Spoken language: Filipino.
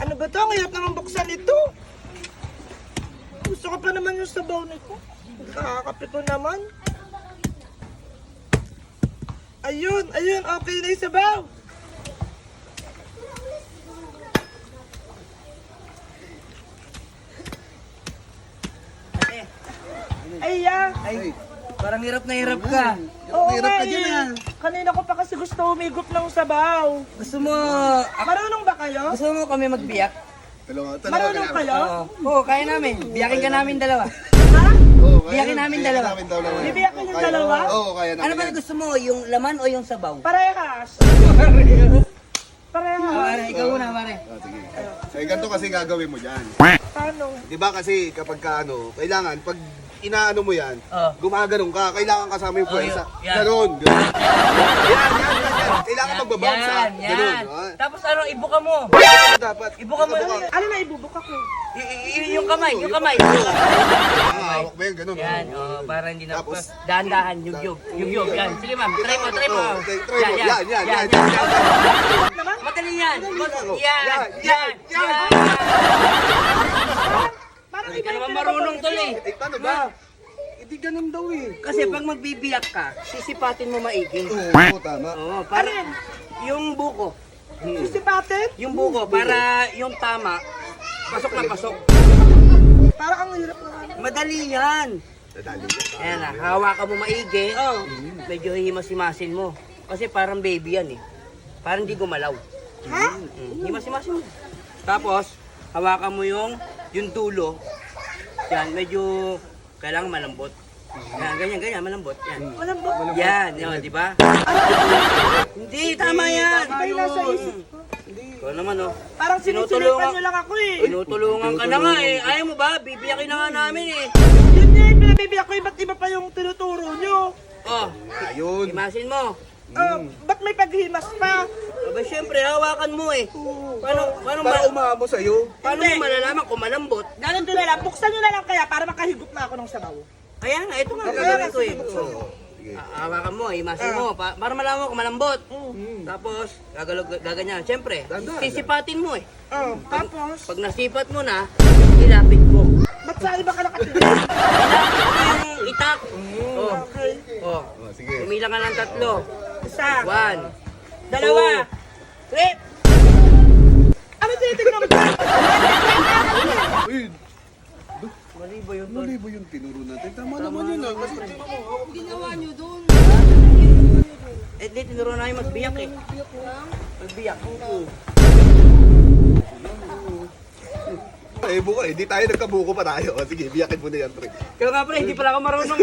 Ano ba to? Ang hirap naman buksan ito. Gusto ko pa naman yung sabaw nito. Nakakape ko naman. Ayun, ayun. Okay na yung sabaw. Ay, Ay, parang hirap na hirap ka. oo Hirap nga ka dyan, eh. Kanina ko pa kasi gusto humigop ng sabaw. Gusto mo, Marunong ba kayo? gusto mo kami magbiyak? Dalawa Marunong kayo? Oo, kaya namin. Biyakin ka namin dalawa. Ha? Biyakin namin dalawa. Bibiyakin yung dalawa? Oo, kaya namin. Ano ba gusto mo, yung laman o yung sabaw? Parehas. Parehas. Pare, ikaw muna, pare. Sige. Ay, ganito kasi gagawin mo dyan. Paano? Di ba kasi kapag kailangan, pag inaano mo yan, Oh. gumaganong ka, kailangan kasama yung Oh, puwersa. yan. Ganon, ganon. Yan. Kailangan magbabounce ha. Yan, Ganon. yan. ha? Tapos ano, ibuka mo. Dapat. Ibuka mo. Ano na ibubuk ako? Yung kamay, yung kamay. Hawak mo yan, ganon. Yan, oh, para hindi na Tapos, dahan-dahan, yug-yug, yan. Sige ma'am, try mo, try mo. Okay, try mo. Yan. Naman? Madali yan. lang. Yan. Parang Hindi iba ka yung naman marunong tol eh. Eh, paano ba? Hindi ganon daw eh. Kasi pag magbibiyak ka, sisipatin mo maigi. Oo, tama. Oo, para yung buko. Sisipatin? Yung buko, para yung tama, pasok na pasok. Parang ang hirap naman. Madali yan. Dadali. Ayan na, hawakan mo maigi. Oh. Medyo himas-himasin mo. Kasi parang baby yan eh. Parang di gumalaw. Ha? Himas-himasin mo. Tapos, hawakan mo yung dulo. Yan, medyo kailangan malambot. Yan, ganyan, malambot. Yan. Malambot. Yan, yun, di ba? Hindi, tama yan. Iba yung nasa isip ko. Ikaw naman, oh. Parang sinisilipan nyo lang ako eh. Tinutulungan ka na nga eh. Ayaw mo ba? Bibiyakin na nga namin eh. Yun nga yung pinabibiyak ko, iba't iba pa yung tinuturo nyo. Oh, Ayun. himasin mo. Ba't may paghimas pa? Aba, syempre, hawakan mo eh. Paano Para umamo sa'yo. paano mo malalaman kung malambot? Ganito na lang, buksan nyo na lang kaya para makahigop na ako ng sabaw. Kaya nga, ito nga Kaya gagawin nga, ko eh. sige, buksan mo. Sige. Hawakan mo, himasin mo, para malaman mo kung malambot. Tapos, gaganyan. Siyempre, Dahan-dahan. sisipatin mo eh. Oh, tapos, Pag nasipat mo na, ilapit mo. ba't sa iba ka nakatira? Ilapit mo yung itak. Oh, Okay. oh. Oh, sige. Pumila ka ng 3. Isa, 1, dalawa, trip. Ano tinitignan mo dyan? Uy, mali ba yun? mali ba yung tinuro natin? Tama naman yun ah. Kasi Eh, di, tinuro na yung magbiyak eh. Magbiyak. buko eh. Di tayo nagkabuko pa tayo. O, sige, biyakin mo na yan, pre. Kaya nga pre, hindi pala ako marunong.